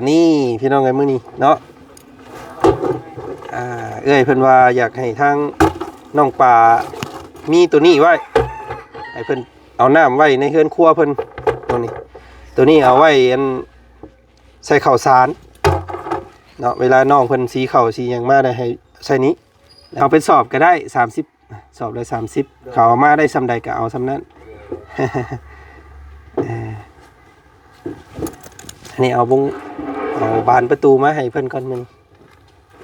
นี่พี่น้องไงมื้อนี้เนาะเอ้ยเพิ่นว่าอยากให้ทางน้องปลามีตัวนี้ไว้ให้เพิ่นเอาน้ำไว้ในเฮือนครัวเพิ่นตัวนี้เอาไว้อันใส่ข้าวสารเนาะเวลาน้องเพิ่นสีข้าวสีหยังมาได้ให้ใส่นี้เอาเป็นสอบก็ได้30สอบละ30เขาเอามาได้ซำใดก็เอาซำนั้น อันนี้เอาบานประตูมาให้เพิ่นก่อนมื้อ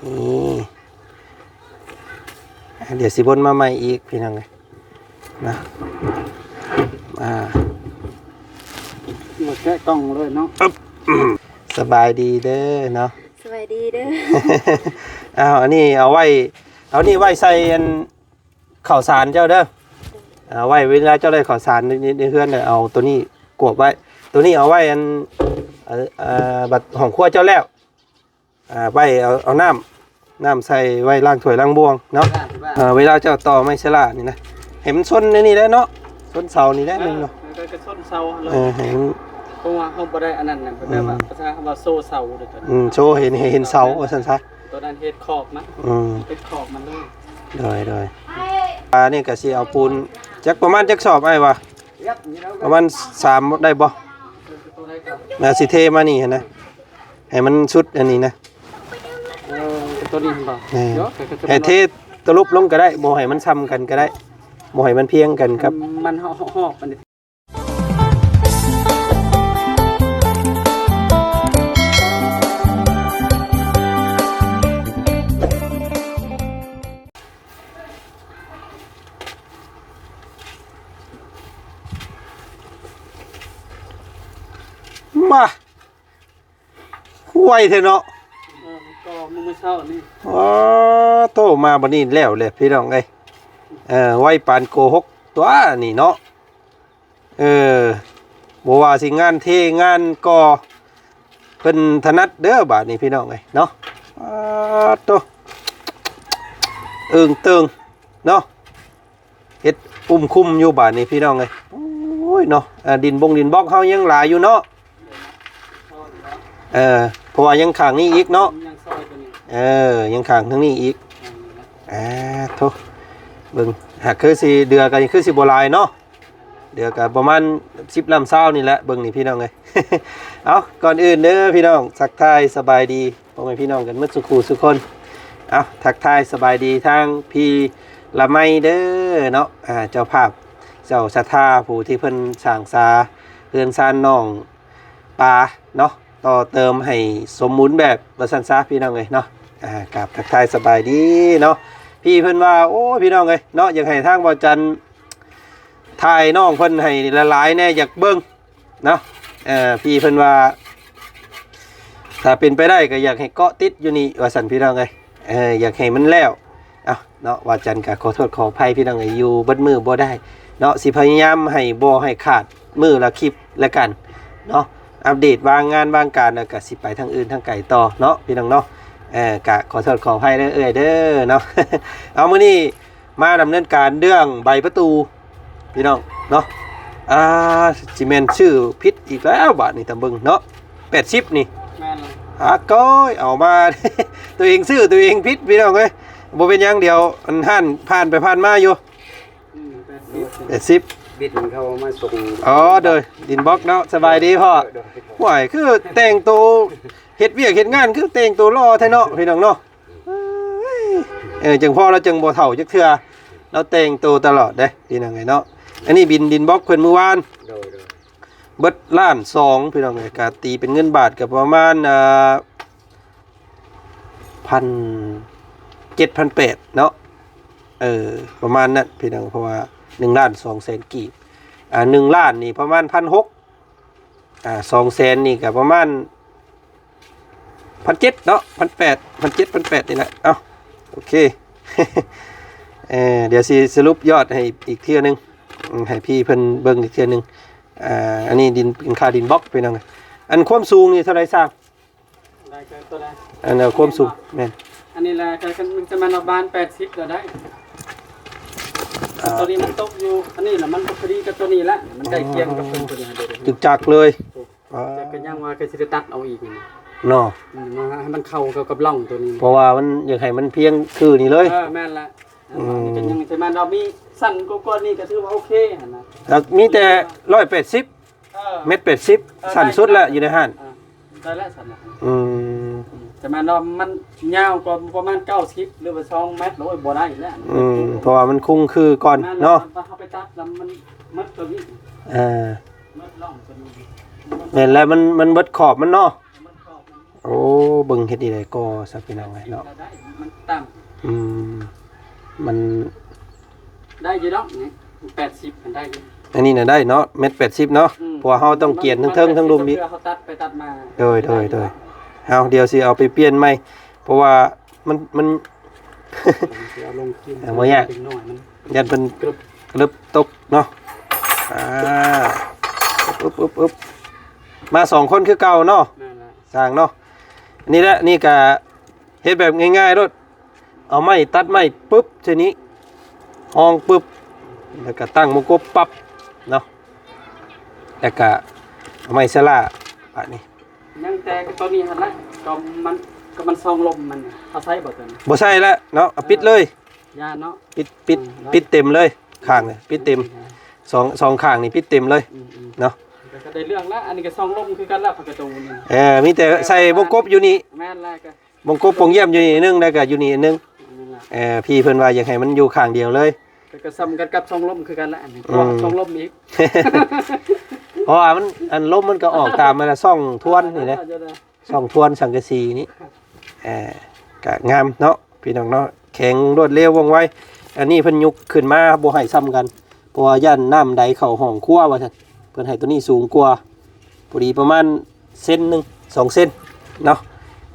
นี่เดี๋ยวสิบนมาใหม่อีกพี่น้องเลยนะหมดแค่กล้องเลยเนาะสบายดีเด้อเนาะสบายดีเด้อ อันนี้เอานี่ไว้ใส่อันข้าวสารเจ้าเด้อไว้เวลาเจ้าได้ข้าวสารในเฮือนเอาตัวนี้กวบไว้ตัวนี้เอาไว้อันบัดของครัวเจ้าแล้วไว้เอาน้ำใส่ไว้ล้างถ้วยล้างบวงเนาะเวลาเจ้าต่อไม่ฉลาดนี่นะเห็นส้นนี่ได้เนาะส้นเสานี่ได้นึงเนาะก็ส้นเสาเลยเห็นเพราะว่าเขาบ่ได้อันนั้นน่ะแบบว่าภาษาคำว่าโซ่เสาเด้อตัวโชว์เห็นเสาว่าซั่นซะตัวนั้นเฮ็ดขอบนะเฮ็ดขอบมันเลยโดยนี่ก็สิเอาปูนจักประมาณจักสอบไอ้วะประมาณ3ได้บ่น่าสิเทมานี่นะให้มันสุดอันนี้นะตัวนี้บ่ให้เทตลุบลงก็ได้บ่ให้มันซ้ำกันก็ได้บ่ให้มันเพียงกันครับมันหอบมันมาไวเถอะเนาะก็มึงไม่เศร้านี่โตมาบัดนี้แล้วเลยพี่น้องเอ้ยไวปานโกหกตัวนี่เนาะบ่ว่าสิงานเทงานก่อเพิ่นถนัดเด้อบาดนี้พี่น้องเอ้ยเนาะโตตึงเนาะเฮ็ดคุมอยู่บาดนี้พี่น้องเอ้ยโอ้ยเนาะดินบล็อกเฮายังหลายอยู่เนาะเพราะว่ายังข้างนี้อีกเนาะยังข้างทั้งนี้อีกโธ่เบิ่งหากคือสิเดือก็คือสิบ่หลายเนาะเดือก็ประมาณ10ลำเช้านี่แหละเบิ่งนี่พี่น้องเอ้ย เอาก่อนอื่นเด้อพี่น้องทักทายสบายดีพ่อแม่พี่น้องกันหมดทุกคนเอาทักทายสบายดีทางพี่ละไมเด้อเนาะเจ้าภาพเจ้าศรัทธาผู้ที่เพิ่นสร้างศาเรือนซ่านน้องปลาเนาะต่อเติมให้สมมุติแบบว่าซั่นซะพี่น้องเอ้ยเนาะกับทักทายสบายดีเนาะพี่เพิ่นว่าโอ้พี่น้องเอ้ยเนาะอยากให้ทางบ่จันถ่ายน้องเพิ่นให้หลายๆแน่อยากเบิ่งเนาะพี่เพิ่นว่าถ้าเป็นไปได้ก็อยากให้เกาะติดอยู่นี่ว่าซั่นพี่น้องเอ้ยอยากให้มันแล้วเนาะว่าจันก็ขอโทษขออภัยพี่น้องเอ้ยอยู่เบิดมือบ่ได้เนาะสิพยายามให้บ่ให้ขาดมือละคลิปแล้วกันเนาะอัปเดตวางงานวางการแล้วก็สิไปทางอื่นทางไกลต่อเนาะพี่น้องเนาะกะขอโทษขออภัยเด้อเด้อเนาะ เอามื้อนี้มาดำเนินการเรื่องใบประตูพี่น้องเนาะจิเมนชื่อพิษอีกแล้วบาทนี่ตำบึงเนาะ80นี่แม่นก้อยเอามา ตัวเองซื้อตัวเองพิษพี่น้องเอ้ยบ่เป็นหยังเดียวอันหั่นผ่านไปผ่านมาอยู่80บิดเขามาส่งโดยดินบล็อกเนาะสบายดีพ่อห่วยคือแต่งตัวเฮ็ดเวียกเฮ็ดงานคือแต่งตัวรอแท้เนาะพี่น้องเนาะจังพ่อเราจังบ่เฒ่าจักเทื่อเราแต่งตัวตลอดเด้พี่น้องไงเนาะอันนี้ดินบล็อกเพิ่นเมื่อวานเบิดล้าน2พี่น้องเอ้ยก็ตีเป็นเงินบาทก็ประมาณ1,700-1,800เนาะประมาณนั้นพี่น้องเพราะว่า1,200,000กีบ1ล้านนี่ประมาณ1,600 200,000นี่ก็ประมาณ1,700เนาะ1,800นี่แหละโอเค เดี๋ยวสิสรุปยอดให้อีกเที่ยนึงให้พี่เพิ่นเบิ่งอีกเที่ยนึงอันนี้ดินเป็นค่าดินบล็อกไปนั่งอันความสูงนี่เท่าไหร่ทราบได้ตัวใดอันความสูงแม่นอันนี้แหละกันมันจะมาบาน80ก็ได้ตัวนี้มันตกอยู่อันนี้แหละมันพอดีกับตัวนี้ละมันใกล้เคียงกับตัวนี้จึกจักเลย จะก็ยังว่าก็สิได้ตัดเอาอีกนี่ เนาะ มาให้มันเข้ากับร่องตัวนี้ เพราะว่ามันอยากให้มันเพียงคือนี่เลย แม่นละนี่ก็ยังใช่มันเรามีสั้นกว่านี่ก็ถือว่าโอเคหั่นนะ แล้วมีแต่180เม็ด80สั้นสุดแล้วอยู่ในห้าน ได้แล้วสั่นน่ะ อืม แต่มันยาวกว่าประมาณ90หรือว่า2เมตรโอ้ยบ่ได้แล้ว เพราะว่ามันคุ้งคือก่อนเนาะ เฮาไปตัดแล้วมันมัดตัวนี้ มัดร่องตัวนี้ แม่นแล้วมันเบิดขอบมันเนาะโอ้เบิ่งเฮ็ดดีได้ก็สักพี่น้องไว้เนาะ ได้มันตั้ง มัน ได้อยู่ดอกนี่80มันได้อยู่ อันนี้น่ะได้เนาะเม็ด80เนาะเพราะว่าเฮาต้องเกลียนทั้งเทิงทั้งรุมอีก เขาตัดไปตัดมา โดยเอาเดี๋ยวสิเอาไปเปลี่ยนใหม่เพราะว่ามัน เอาลงกิน บ่ยาก น้อยมัน ยันเพิ่นกรึบตกเนาะอึบมา2คนคือเก่าเนาะ นั่นแหละ สร้างเนาะนี่แหละนี่ก็เฮ็ดแบบง่ายๆรถเอาไม้ตัดไม้ปึ๊บทีนี้ห้องปึ๊บแล้วก็ตั้งมงกบปั๊บเนาะแล้วก็เอาไม้สลาปะนี่ ยังแต่ตัวนี้หั่นละก็มันซองลมมันเอาใช้บ่ตัวนี้ บ่ใช่แล้วเนาะเอาปิดเลย ยาเนาะ ปิดเต็มเลยข้างนี่ปิดเต็มสองข้างนี่ปิดเต็มเลยเนาะ ก็ได้เรื่องละอันนี้ก็ซองลมคือกันละผักกระตูนี่ มีแต่ใส่วงกบอยู่นี่ แม่นละก็ วงกบปงเยี่ยมอยู่นี่นึงแล้วก็อยู่นี่นึงพี่เพิ่นว่าอยากให้มันอยู่ข้างเดียวเลย ก็ซ้ำกันกับซองลมคือกันละอันนี้ซองลมอีก เพราะว่ามันอันลมมันก็ออกตามมาละซ่องทวนนี่นะซ่องทวนสังกะสีนี่ก็งามเนาะพี่น้องเนาะแข็งรวดเร็วว่องไวอันนี้เพิ่นยุกขึ้นมาบ่ให้ซ้ำกันเพราะว่าย่านน้ำใดเข้าห้องครัวว่าซั่นเพิ่นให้ตัวนี้สูงกว่าพอดีประมาณเซนนึง2เซนเนาะ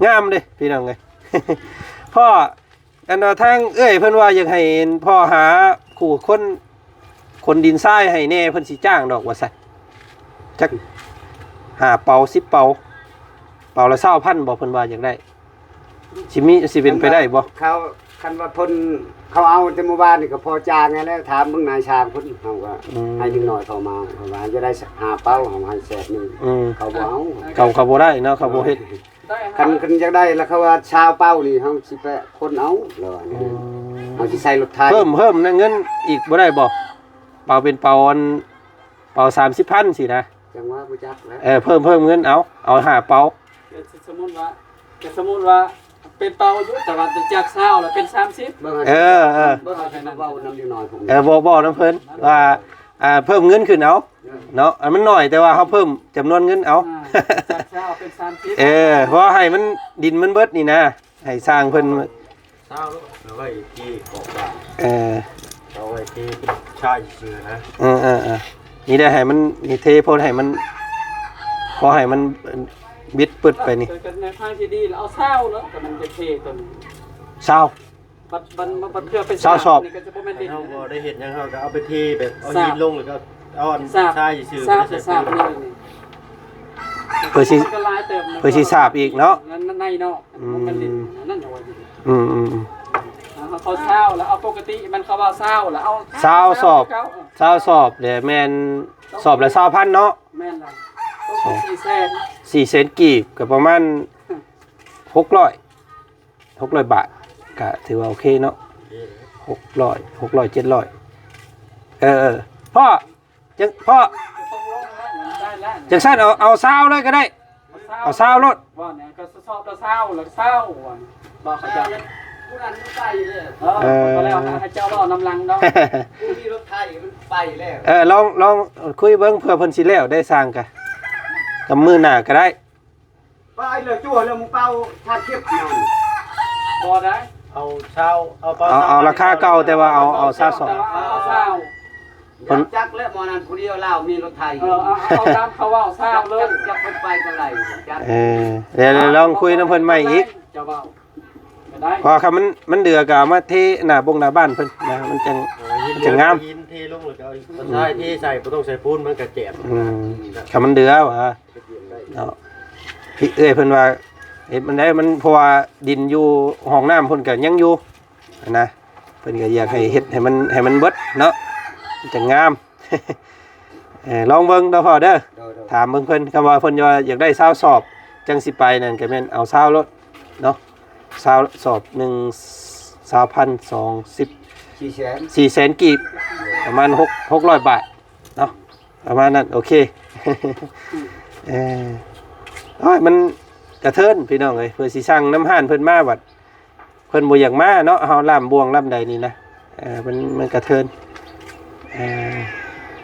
งามเด้พี่น้องเอ้ย พ่ออันว่าทางเอ้ยเพิ่นว่าอยากให้พ่อหาคู่คนดินทรายให้แน่เพิ่นสิจ้างดอกว่าซั่นจัก5เป่า10เป่าเป่าละ20,000บ่เพิ่นว่าอยากได้สิเป็นไปได้บ่ เขาคันว่าเพิ่นเขาเอาแต่หมู่บ้านนี่ก็พอจางไงแล้วถามเบิ่งนายช้างเพิ่นเฮาก็ให้นิดหน่อยเข้ามาเพราะว่าจะได้5เป้าเฮาให้แสนนึงเขาบ่เอา เขาบ่ได้เนาะเขาบ่เฮ็ด คันอยากได้แล้วเขาว่าชาวเป้านี่เฮาสิไปคนเอาแล้วว่าเฮาสิใส่รถไถ เพิ่มนั่นเงินอีกบ่ได้บ่เป่าเป็นเป่าอันเป่า30,000สินะ จังว่าบ่จักแล้ว เพิ่มเงินเอา5เป่า สมมุติว่าเป็นเป่าอยู่แต่ว่าจาก20แล้วเป็น30 เบิ่ง เออ เบิ่งให้เว้านำนิดหน่อยผม บ่นำเพิ่นว่าเพิ่มเงินขึ้นเอาเนาะอันมันน้อยแต่ว่าเฮาเพิ่มจำนวนเงินเอา จาก20เป็น30 เพราะให้มันดินมันเบิดนี่นะให้สร้างเพิ่น เช้าลูกเอาไว้ที่กอกบ้าน เอาไว้ที่ชายชื่อนะ นี่ได้ให้มันนี่เทพอให้มันพอให้มันบิดปึดไปนี่ ในทางที่ดีแล้วเอาเศร้าแล้วแต่มันจะเทตัวนี้ เช้า บัดเพื่อไปนี่ก็จะบ่แม่นดิน เขาบ่ได้เห็นยังเขาก็เอาไปที่แบบเอาหินลงหรือก็เอาอันชายชื่อ ทราบ ไม่ จะ ใช่ ทราบ ปืน นี่ เพื่อสิทราบอีกเนาะ นั่นในเนาะมันดินนั่นเอาไว้ เขาเศร้าแล้วเอาปกติมันเขาว่าเศร้าแล้วเอา เช้าสอบเดี๋ยวแม่นสอบละ20,000เนาะ แม่นล่ะต้อง400,000 4เซนกีบก็ประมาณ600บาทก็ถือว่าโอเคเนาะ600 700พ่อได้แล้ว จังซั่นเอาเช้าเลยก็ได้เอาเช้ารถ ว่าเนี่ยก็สอบละเศร้าแล้วเศร้าบอกเขาจะ ผู้นั้นมันไปเลย ก็แล้วให้เจ้ารอนำลังเนาะ ผู้ที่รถไถมันไปแล้ว ลองคุยเบิ่งเพื่อเพิ่นสิแล้วได้สร้างกันกับมือหน้าก็ได้ ไปเลยจั่วเลยมึงเป่าชาเทียบนอน บ่ได้ เอาเช้าเอาป เอาราคาเก่าแต่ว่าเอาซาสอง เอาเศร้า ยักจักและหมอนันผู้เดียวเล่ามีรถไถ เอาตามเขาว่าเศร้าเลย จักมันไปเท่าไหร่จัก เดี๋ยวลองคุยน้ำเพิ่นใหม่อีก จะเว้าได้ เพอครับมันเดือก็เอามาเทหน้าบงหน้าบ้านเพิ่นนะมันจัง จะงาม หินที่ลงหรือก็เอาชายที่ใส่บ่ต้องใส่ปูนมันก็แจ่ม ครับมันเดือว่ะเนาะพี่เอ้ยเพิ่นว่าเฮ็ดมันได้มันเพราะว่าดินอยู่ห้องน้ำเพิ่นก็ยังอยู่นะเพิ่นก็อยากให้เฮ็ดให้มันเบิดเนาะมันจะงาม ลองเบิ่งเด้อพ่อเด้อ โดย ถามเบิ่งเพิ่นคำว่าเพิ่นว่าอยากได้20สอบจังสิไปนั่นก็แม่นเอา20รถเนาะ20สอบ1 20,210 400,000 400,000กีบประมาณ600บาทเนาะประมาณนั้นโอเค โอ้ยมันกระเทินพี่น้องเอ้ยเพื่อสิสั่งน้ำห่านเพิ่นมาบัดเพิ่นบ่อยากมาเนาะเฮาล่ามบวงล่ามใดนี่นะมันกระเทิน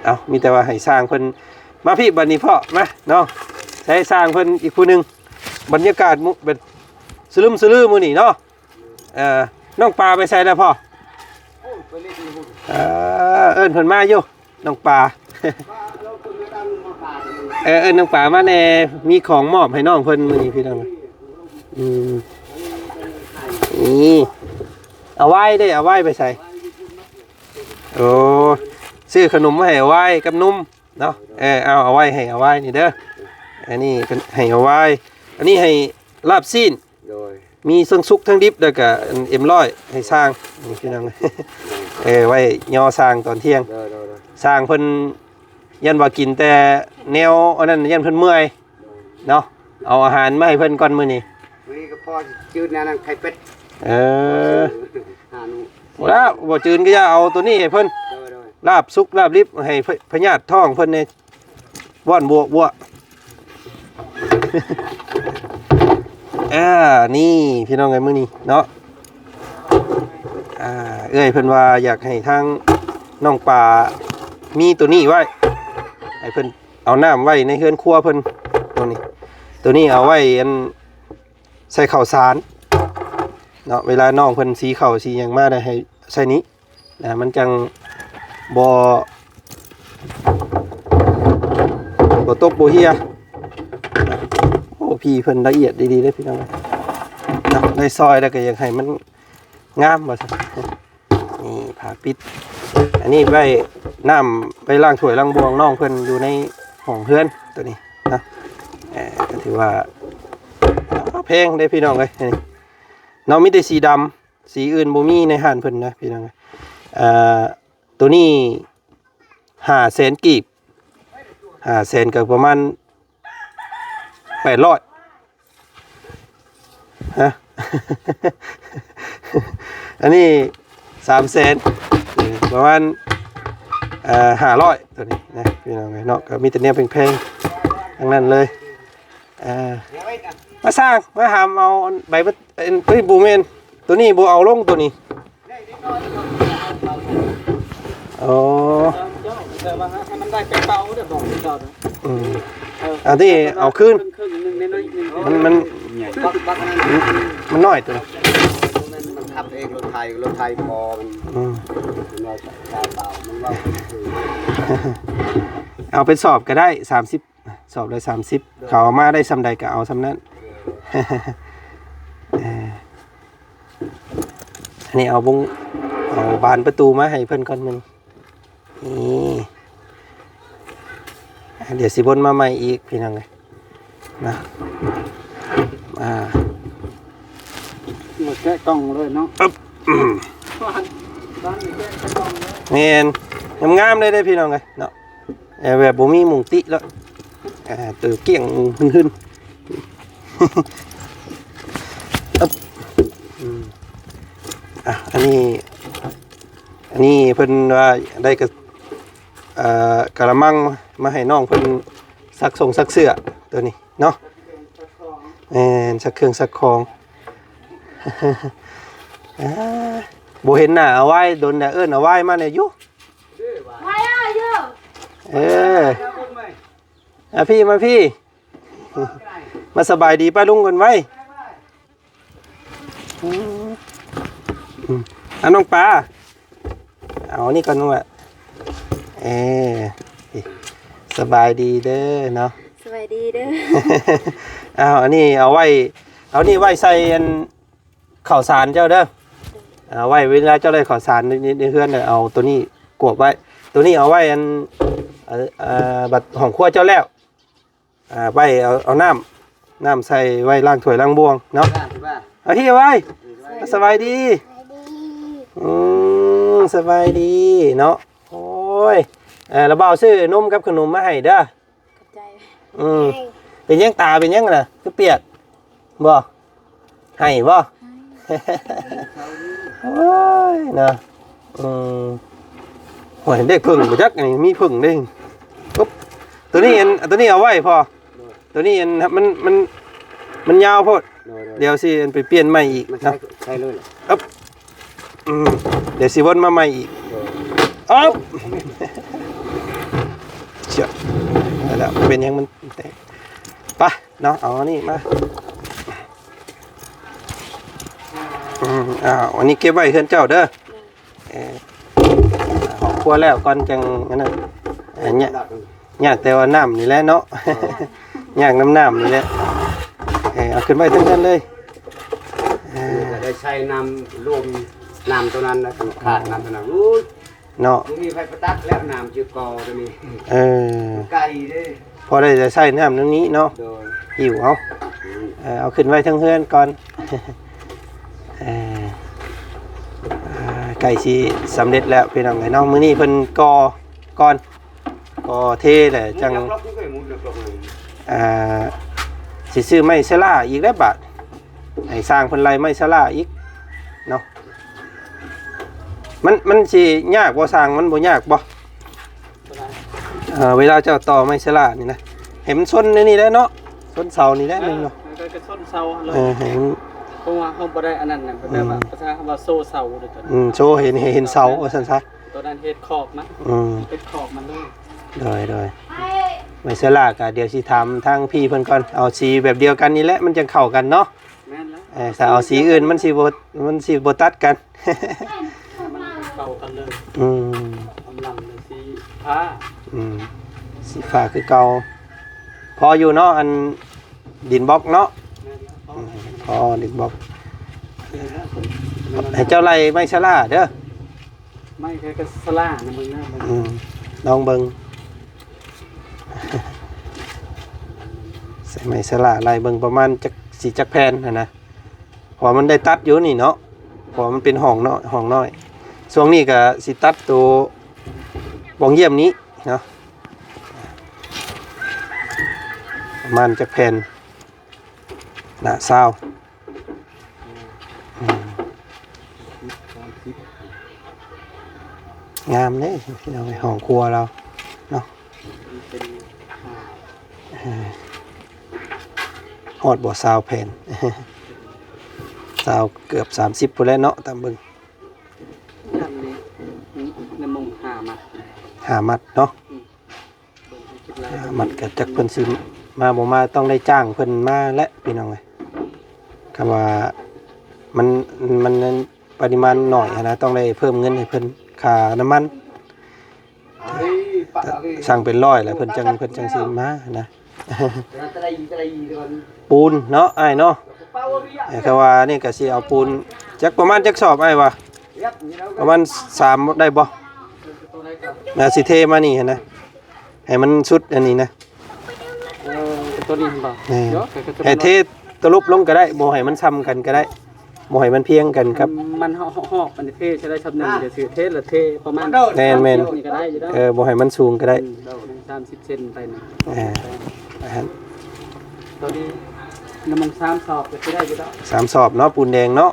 เอามีแต่ว่าให้สร้างเพิ่นมาพี่บัดนี้พ่อมาเนาะใช้สร้างเพิ่นอีกผู้หนึงบรรยากาศแบบสลึมสลือมื้อนี้เนาะน้องปลาไปใส่แล้วพ่อเอิ้นเพิ่นมาอยู่น้องปลา น้องปลามาแน่มีของมอบให้น้องเพิ่นมื้อนี้พี่น้องนี่เอาไว้ได้เอาไว้ไปใส่โอ้ซื้อขนมมาให้เอาไว้กับนุ่มเนาะเอาไว้ให้เอาไว้นี่เด้ออันนี้เป็นให้เอาไว้อันนี้ให้ลาบซีน โดย มีทั้งสุกทั้งดิบแล้วก็M100ให้สร้างนี่พี่น้อง ไว้ย่อสร้างตอนเที่ยง โดย สร้างเพิ่นยันว่ากินแต่แนวอันนั้นยันเพิ่นเมื่อยเนาะเอาอาหารมาให้เพิ่นก่อนมื้อนี้ มื้อนี้ก็พอจืดแนวนั้นไข่เป็ด หาหนู บ่แล้วบ่จืนก็อย่าเอาตัวนี้ให้เพิ่น โดย ลาบสุกลาบลิบให้พญาติท้องเพิ่นในว่อนบัว นี่พี่น้องไงมื้อนี้เนาะเอ้ยเพิ่นว่าอยากให้ทางน้องปลามีตัวนี้ไว้ให้เพิ่นเอาน้ำไว้ในเฮือนครัวเพิ่นตัวนี้เอาไว้อันใส่ข้าวสารเนาะเวลาน้องเพิ่นสีข้าวสีหยังมาได้ให้ใส่นี้นะมันจังบ่ตกบ่เฮียโอ้พี่เพิ่นละเอียดดีๆเลยพี่น้องนะได้ซอยแล้วก็อยากให้มันงามว่าซั่นนี่ผ้าปิดอันนี้ไว้น้ำไปล้างถ้วยล้างบวงน้องเพิ่นอยู่ในห้องเฮือนตัวนี้นะก็ถือว่าแพงได้พี่น้องเอ้ยน้องมีแต่สีดำสีอื่นบ่มีในห้านเพิ่นนะพี่น้องตัวนี้500,000กีบ500,000ก็ประมาณ800ฮะ อันนี้300,000ประมาณ500ตัวนี้นะพี่น้องเนาะก็มีแต่เนี้ยแพงๆทั้งนั้นเลยมาสร้างมาหามเอาใบบูเมนตัวนี้บูเอาลงตัวนี้อ๋อ แต่ว่าให้มันได้เป็นเบาเดี๋ยวบอกพี่เจ้าเด้อ อันที่เอาขึ้น ครึ่งนึงในน้อยนึง มันน้อยตัว มันทับเองรถไทยพอมันเราจะตาเปล่ามันว่า เอาไปสอบก็ได้30สอบได้30เขาเอามาได้ซ้ำใดก็เอาซ้ำนั้นอันนี้เอาบานประตูมาให้เพิ่นก่อนมันนี่เดี๋ยวสิบนมาใหม่อีกพี่น้องเลยนะหมดแค่กล้องเลยเนาะ เนียนงามๆเลยได้พี่น้องเลยเนาะแบบบ่มีมุงติแล้วตัวเกี่ยงหึ่นอันนี้เพิ่นว่าได้กระมังมาให้น้องเพิ่นซักเสื้อตัวนี้เนาะซักเครื่องซักของบ่เห็นหน้าเอาไว้โดนแต่เอิ้นเอาไว้มาเนี่ยอยู่พี่มาพี่มาสบายดีป้าลุงกันไว้น้องปลาเอานี่ก่อนนู่นสบายดีเด้อเนาะ สวัสดีเด้อ อันนี้เอานี่ไว้ใส่ข้าวสารเจ้าเด้อไว้เวลาเจ้าได้ข้าวสารในเฮือนเอาตัวนี้กวบไว้ตัวนี้เอาไว้บัดของครัวเจ้าแล้วไว้เอาน้ำใส่ไว้ล้างถ้วยล้างบวงเนาะเอาที่ไว้สบายดีสบายดีเนาะโอ้ย แล้วเบาซื้อนมกับขนมมาให้เด้อ ขอบใจ เป็นยังตาเป็นยังน่ะคือเปียกบ่ให้บ่โอ้ยนะโอ้ยเด็กพึ่งบ่จักนี่มีพึ่งเด้ปุ๊บตัวนี้ตัวนี้เอาไว้พอตัวนี้มันยาวโพดเดี๋ยวสิไปเปลี่ยนใหม่อีก มัน นะ ใช่เลยเหรอ เดี๋ยวสิวนมาใหม่อีกอ๊อบเชื่อแล้วเป็นยังมันแตกไปเนาะเอาอันนี้มาอันนี้เก็บไว้เฮือนเจ้าเด้อของครัวแล้วก่อนจังนั่นน่ะเนี่ยยากแต่ว่าน้ำนี่แหละเนาะยากน้ำนี่แหละเอาขึ้นไว้ทั้งนั้นเลย ได้ใช้น้ำรวมน้ำตัวนั้นแล้วขาดน้ำตัวนั้นอุ้ย เนาะ มีไฟประตัดแล้วน้ำจืดกอตัวนี้ ไก่เด้ พอได้จะใส่น้ำนี้เนาะ โดย หิวเอาขึ้นไว้ทั้งเฮือนก่อนไก่ชีสำเร็จแล้วพี่น้องไอ้น้องมื้อนี้เพิ่นก่อนเทแหละจังสิซื้อไม้สลาอีกแล้วบาทให้สร้างเพิ่นไล่ไม้สลาอีกเนาะมันสิยากบ่สร้างมันบ่ยากบ่เวลาเจ้าต่อไม้สลานี่นะให้มันซนในนี่แหละเนาะซนเสานี่แหละนึงเนาะ ก็ส้นเสาเลย ให้มัน เพราะว่าเขาบ่ได้อันนั้นน่ะแบบว่าภาษาคำว่าโซ่เสาเด้อตัว โชว์เห็นเสาว่าซั่นซะ ตัวนั้นเฮ็ดขอบมันเฮ็ดขอบมันเลย โดยไม้สลากะเดี๋ยวสิทำทางพี่เพิ่นก่อนเอาสีแบบเดียวกันนี่แหละมันจะเข้ากันเนาะ แม่นแล้ว ถ้าเอาสีอื่นมันสิบ่ตัดกัน มันเข้ากันเลย กำลังเลยสีผ้า สีฟ้าคือเก่าพออยู่เนาะอันดินบล็อกเนาะพอดินบล็อกให้เจ้าไล่ไม้สลาเด้อ ไม่แค่กระสลานะมึงนะมึง ลองเบิ่ง ใส่ไม้สลาไล่เบิ่งประมาณจักแผ่นนะพอมันได้ตัดอยู่นี่เนาะพอมันเป็นห้องเนาะห้องน้อยช่วงนี้ก็สิตัดตัวบ่องเยี่ยมนี้เนาะประมาณจักแผ่นหน้าซาวงามเลยพี่น้องในห้องครัวเราเนาะฮอดบ่ซาวแผ่น ซาวเกือบ30พุ่นแล้วเนาะตามเบิ่ง นั่นนี่ในมุมหามัด 5 มัดเนาะ5มัดก็จักเพิ่นสิมาบ่มาต้องได้จ้างเพิ่นมาและพี่น้องเอ้ยคำว่ามันปริมาณน้อยนะต้องได้เพิ่มเงินให้เพิ่นค่าน้ำมันสั่งเป็น100แล้วเพิ่นจังสิมานะปูนเนาะอ้ายเนาะคำว่านี่ก็สิเอาปูนจักประมาณจักสอบอ้ายวะประมาณ3ได้บ่น่าสิเทมานี่นะให้มันสุดอันนี้นะ ตัวนี้บ่ ให้เทตะลุบลงก็ได้บ่ให้มันซ้ำกันก็ได้บ่ให้มันเพียงกันครับ มันหอบมันเทใช้ได้ชำนึงเดี๋ยวถือเทละเทประมาณ แม่น นี่ก็ได้อยู่แล้ว บ่ให้มันสูงก็ได้ 30 เซนไปนะ ตัวนี้ น้ำมัน3 สอบก็ได้อยู่แล้ว 3สอบเนาะปูนแดงเนาะ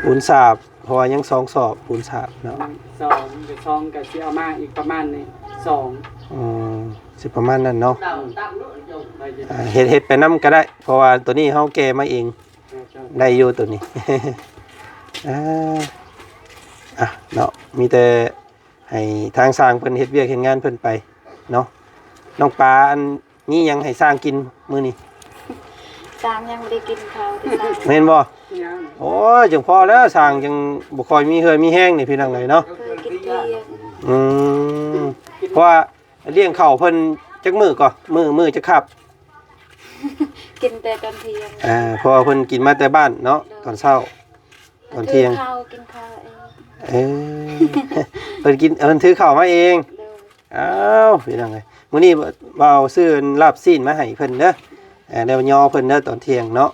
ปูนสาบเพราะว่ายัง2สอบปูนสาบเนาะ 2กับสิเอามาอีกประมาณนี้2 สิประมาณนั้นเนาะเฮ็ดไปนำก็ได้เพราะว่าตัวนี้เฮาแก้มาเองได้อยู่ตัวนี้ เนาะมีแต่ให้ทางสร้างเพิ่นเฮ็ดเวียกเฮ็ดงานเพิ่นไปเนาะน้องปลาอันนี้ยังให้สร้างกินมื้อนี้ สร้างยังบ่ได้กินข้าวที่สร้าง แม่นบ่โอ้ยจังพอแล้วสร้างจังบ่ค่อยมีเหือมีแห้งนี่พี่น้องเลยเนาะ เคยกินเบียร์ เพราะว่าเลี้ยงข้าวเพิ่นจักมื้อก่อมื้อจะครับ กินแต่ตอนเที่ยง เพราะว่าเพิ่นกินมาแต่บ้านเนาะตอนเช้าตอนเที่ยง กินข้าวเอง เพิ่นกินเพิ่นถือข้าวมาเอง เด้อ อ้าวพี่น้องเอ้ยมื้อนี้บ่เอาซื้อลาบซีนมาให้เพิ่นเด้อแล้วย่อเพิ่นเด้อตอนเที่ยงเนาะ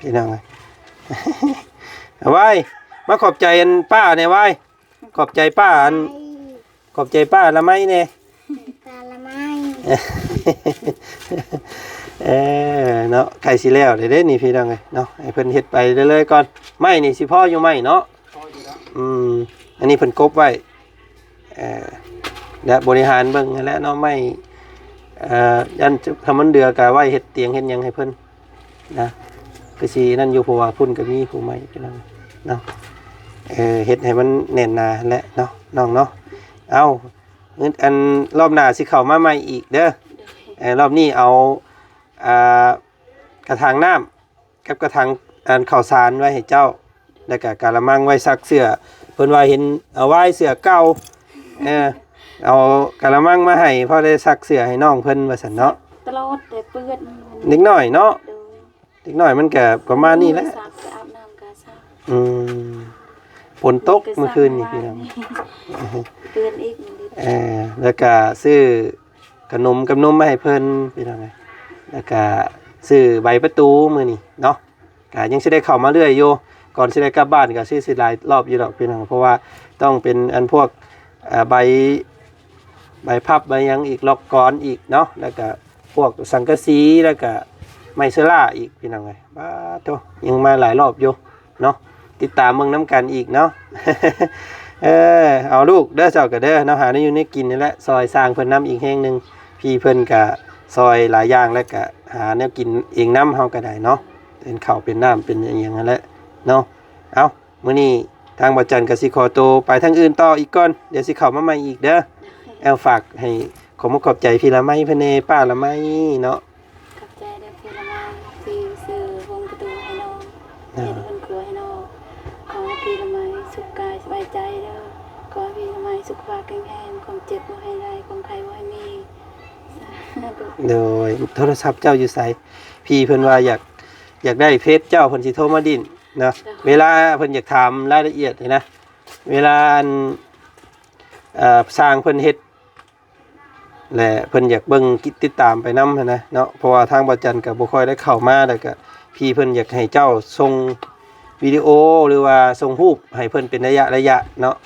พี่น้องเอ้ย เอาไว้มาขอบใจอันป้าเนี่ยไว้ ขอบใจป้าอันขอบใจป้าละไมแน่ ตาละไม้ เนาะไก่สิแล้วเด้นี่พี่น้องเอ้ยเนาะให้เพิ่นเฮ็ดไปเรื่อยๆก่อนไม้นี่สิพ่ออยู่ไม้เนาะ พออยู่แล้ว อันนี้เพิ่นกบไว้และบริหารเบิ่งนั่นแหละเนาะไม้ยันทำมันเดือก็ไว้เฮ็ดเตียงเฮ็ดหยังให้เพิ่นนะคือสินั่นอยู่เพราะว่าพุ่นก็มีผู้ใหม่พี่น้องเนาะเฮ็ดให้มันแน่นหนาแหละเนาะน้องเนาะเอาอันรอบหน้าสิเข้ามาใหม่อีกเด้อรอบนี้เอากระถางน้ำกับกระถางอันข้าวสารไว้ให้เจ้าแล้วก็กะละมังไว้ซักเสื้อเพิ่นว่าเห็นเอาไว้เสื้อเก่าเอากะละมังมาให้พอได้ซักเสื้อให้น้องเพิ่นว่าซั่นเนาะ ตลอดแต่เปื้อน เด็กน้อยเนาะ โดย เด็กน้อยมันก็ประมาณนี้แหละ ซักอาบน้ำก็ซัก ฝนตกเมื่อคืนนี่พี่น้อง เปื้อนอีกนิด แล้วก็ซื้อขนมกับนมมาให้เพิ่นพี่น้องแล้วก็ซื้อใบประตูมื้อนี้เนาะก็ยังสิได้เข้ามาเรื่อยอยู่ก่อนสิได้กลับบ้านก็ซื้อสิหลายรอบอยู่ดอกพี่น้องเพราะว่าต้องเป็นอันพวกใบพับใบหยังอีกล็อกกรอนอีกเนาะแล้วก็พวกสังกะสีแล้วก็ไม้เซล่าอีกพี่น้องเอ้ยบ้าโตยังมาหลายรอบอยู่เนาะติดตามเบิ่งน้ำกันอีกเนาะ เอาลูกเด้อเจ้าก็เด้อเนาะหาได้อยู่ในกินนี่แหละซอยสร้างเพิ่นน้ำอีกแห่งหนึงพี่เพิ่นก็ซอยหลายอย่างแล้วก็หาแนวกินเองน้ำเฮาก็ได้เนาะเป็นข้าวเป็นน้ำเป็นอย่างนั้นแหละเนาะเอามื้อนี้ทางบ่จันก็สิขอตัวไปทางอื่นต่ออีกก่อนเดี๋ยวสิเข้ามาใหม่อีกเด้อแอลฝากให้ขอบใจพี่ละไมเพิ่นแน่ป้าละไมเนาะ ๆกับใจได้เพื่อนละมาที่ซื้อวงประตูให้น้องเฮ็ดเพิ่นครัวให้น้องขอให้พี่ละไม้สุขกายสบายใจเด้อขอให้พี่ละไม้สุขภาพแข็งแรงความเจ็บบ่ให้ได้ความไข้บ่ให้มีสาธุ โดยโทรศัพท์เจ้าอยู่ไสพี่เพิ่นว่าอยากได้เพจเจ้าเพิ่นสิโทรมาดิ้นนะเวลาเพิ่นอยากถามรายละเอียดนี่นะเวลาสร้างเพิ่นเฮ็ดและเพิ่นอยากเบิ่งติดตามไปนำนะเนาะเพราะว่าทางบ่จันก็บ่ค่อยได้เข้ามาแล้วก็พี่เพิ่นอยากให้เจ้าส่งวิดีโอหรือว่าส่งรูปให้เพิ่นเป็นระยะเนาะ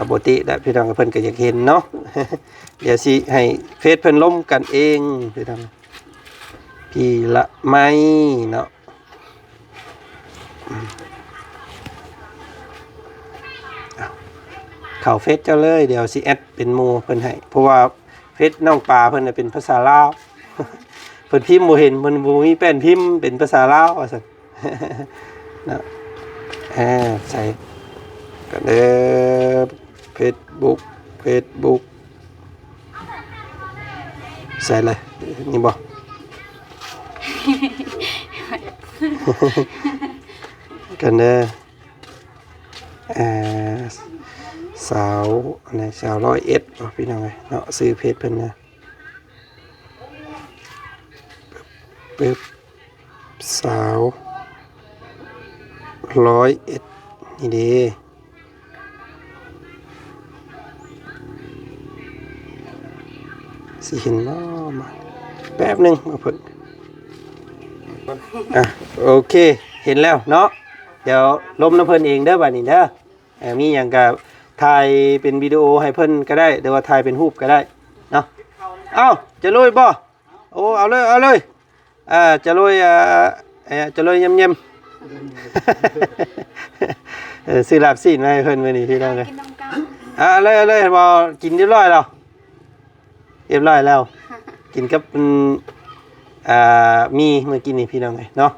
ปกติแล้วพี่น้องเพิ่นก็อยากเห็นเนาะ เดี๋ยวสิให้เฟซเพิ่นล้มกันเองพี่น้องพี่ละไมเนาะเข้าเฟซเจ้าเลยเดี๋ยวสิแอดเป็นหมู่เพิ่นให้เพราะว่าเฟซน้องปลาเพิ่นน่ะเป็นภาษาลาว เพิ่นพิมพ์บ่เห็นเพิ่นบ่มีแป้นพิมพ์เป็นภาษาลาวว่าซั่น เนาะใส่ก็เด้อ Facebook ใส่เลยนี่บ่ กันเด้อสาวอันไหนสาว101บ่พี่น้องเอ้ยเนาะซื้อเพจเพิ่นนะปึ๊บสาว101นี่เด้สิเห็นบ่มาแป๊บหนึงมาเพิ่นโอเคเห็นแล้วเนาะเดี๋ยวลมน้ำเพิ่นเองเด้อบัดนี้เด้อมีหยังก็ถ่ายเป็นวิดีโอให้เพิ่นก็ได้หรือว่าถ่ายเป็นรูปก็ได้เนาะเอ้าจะลุยบ่โอ้เอาเลยจะลุยจะลุยยำซื้อลาบซีนมาให้เพิ่นมื้อนี้พี่น้องเอ้ย กินน้ำกัน เลยบ่กินเรียบร้อยแล้วกินกับมีเมื่อกี้นี่พี่น้องเอ้ยเนาะ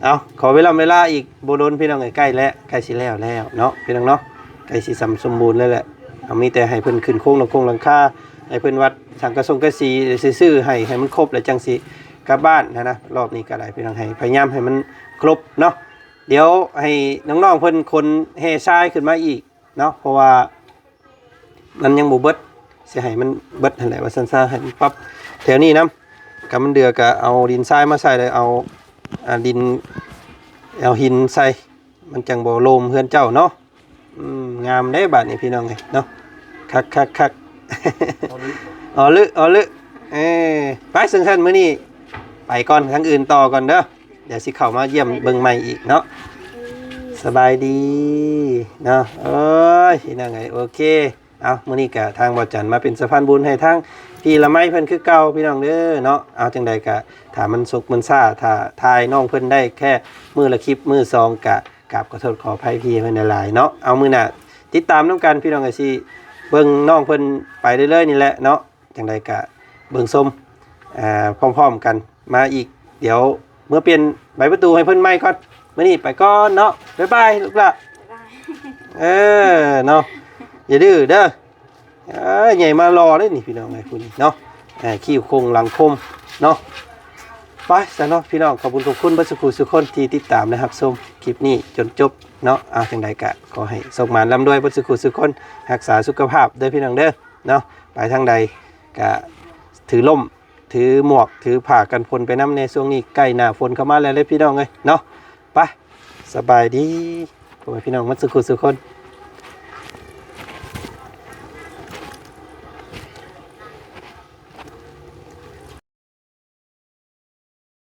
เอาขอเวลาอีกบ่โดนพี่น้องเอ้ยใกล้แล้วใกล้สิแล้วเนาะพี่น้องเนาะใกล้สิสมบูรณ์แล้วแหละเอามีแต่ให้เพิ่นขึ้นโครงหลังคาให้เพิ่นวัดสังกะสีซื่อๆให้มันครบแล้วจังสิกลับบ้านนะรอบนี้ก็ได้พี่น้องให้พยายามให้มันครบเนาะเดี๋ยวให้น้องๆเพิ่นคนแห่ทรายขึ้นมาอีกเนาะเพราะว่ามันยังบ่เบิดสิให้มันเบิดนั่นแหละว่าซั่นๆให้มันปรับแถวนี้นำกับมันเดือก็เอาดินทรายมาใส่เลยเอาดินเอาหินใส่มันจังบ่โลมเฮือนเจ้าเนาะงามได้บาดนี้พี่น้องเอ้ยเนาะคักอ๋อลึไปซึ่งท่านมื้อนี้ไปก่อนทางอื่นต่อก่อนเด้อเดี๋ยวสิเข้ามาเยี่ยมเบิ่งใหม่อีกเนาะส สบายดีเนาะโอ้ยนั่งไงโอเคเอามื้อนี้ก็ทางบ่จันมาเป็นสะพานบุญให้ทางพี่ละไม้เพิ่นคือเก่าพี่น้องเด้อเนาะเอาจังใดก็ถ้ามันสุกมันซ่าถ้าทายน้องเพิ่นได้แค่มื้อละคลิปมื้อสองก็กราบขอโทษขออภัยพี่เพิ่นหลายๆเนาะเอามื้อหน้าติดตามนํกันพี่น้องก็สิเบิ่งน้องเพิ่นไปเรื่อยๆนี่แหละเนาะจังใดก็เบิ่งชมพร้อมๆกันมาอีกเดี๋ยวเมื่อเปลี่ยนใบประตูให้เพิ่นใหม่ก่อนมื้อนี้ไปก่อนเนาะบ๊ายบายลูกหล่ะเนาะอย่าดื้อเด้อใหญ่มารอเลยนี่พี่น้องไงคุณเนาะขี้โคงหลังคมเนาะไปซะเนาะพี่น้องขอบคุณบัสกุสุคนที่ติดตามนะครับชมคลิปนี้จนจบเนาะเอาจังใดกะขอให้สุขหมานร่ำรวยบัสกุสุคนรักษาสุขภาพเด้อพี่น้องเด้อเนาะไปทางใดกะถือล่มถือหมวกถือผ้ากันฝนไปน้ำในช่วงนี้ใกล้หน้าฝนเข้ามาแล้วเลยพี่น้องเอ้ยเนาะไปสบายดีขอให้พี่น้องบัสกุสุคน